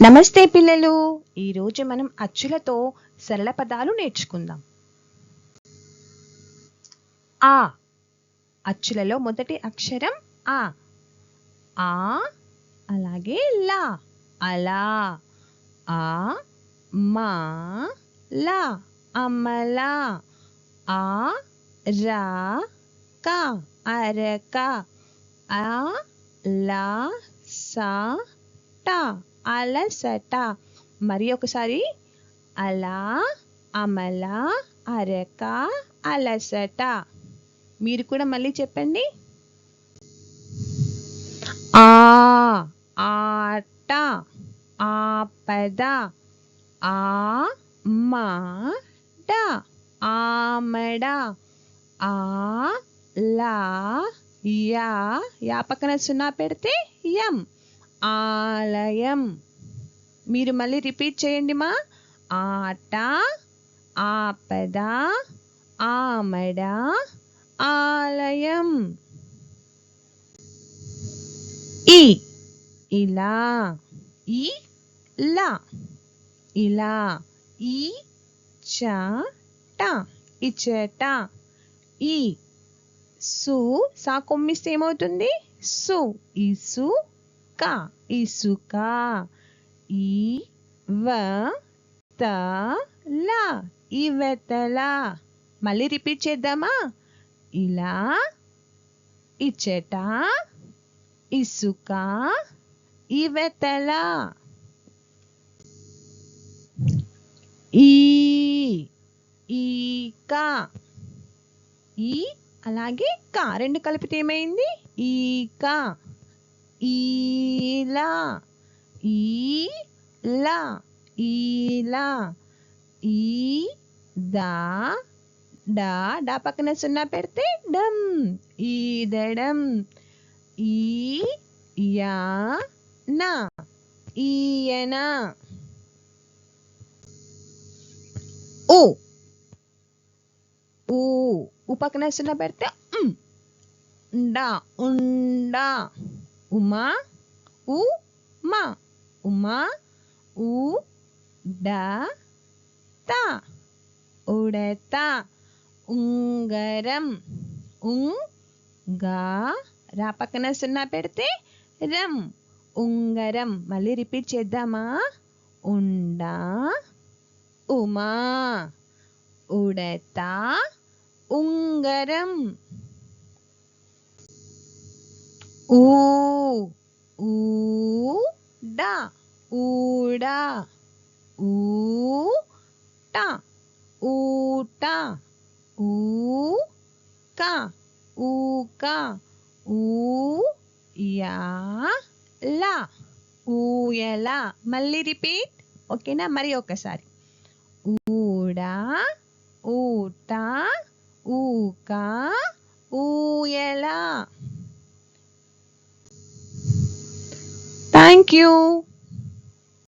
నమస్తే పిల్లలు. ఈరోజు మనం అచ్చులతో సరళ పదాలు నేర్చుకుందాం. ఆ అచ్చులలో మొదటి అక్షరం ఆ. ఆ అలాగే లా అలా. ఆ మా లా అమలా. ఆ రా క అరక. ఆ లా సా ట అలసట. మరి ఒకసారి అలా అమల అరక అలసట. మీరు కూడా మళ్ళీ చెప్పండి. ఆ ఆట ఆపద. ఆ మాట ఆమడ. ఆ లా యా పక్కన సున్నా పెడితే యం ఆలయం. మీరు మళ్ళీ రిపీట్ చేయండి మా. ఆట ఆపద ఆమడ ఆలయం. ఈ ఇలా ఈ లా ఇలా. ఈ చట ఇచ్చట. ఈ సు సా కొమ్మిస్తే ఏమవుతుంది? సు ఇసు క ఇసుక. ఈ వ త ల ఇవతల. మళ్ళీ రిపీట్ చేద్దామా? ఇలా ఇచ్చట ఇసుక ఇవతల. ఈ ఈక ఈ అలాగే క రెండు కలిపితే ఏమైంది? ఈక. ఈలా ఈలా ఈలా. ఈ దా డా డా పక్కన సున్నా పెడితే డం ఈదడం. ఈ యా నా ఈయన. ఓ ఊ పక్కన సున్నా పెడితే ఉండా ఉండా. ఉమా ఉ మా ఉమా ఉ డా తా ఉడత. ఉంగరం గా రా పక్కన సున్నా పెడితే రం ఉంగరం. మళ్ళీ రిపీట్ చేద్దామా? ఉండా ఉమా ఉడత ఉంగరం. ఊ ఊడ ఊడ. ఊట ఊట. ఊక ఊక. ఊయల ఊయల. మళ్ళీ రిపీట్. ఓకేనా? మరి ఒకసారి. ఊడ ఊట ఊక ఊయల. Thank you.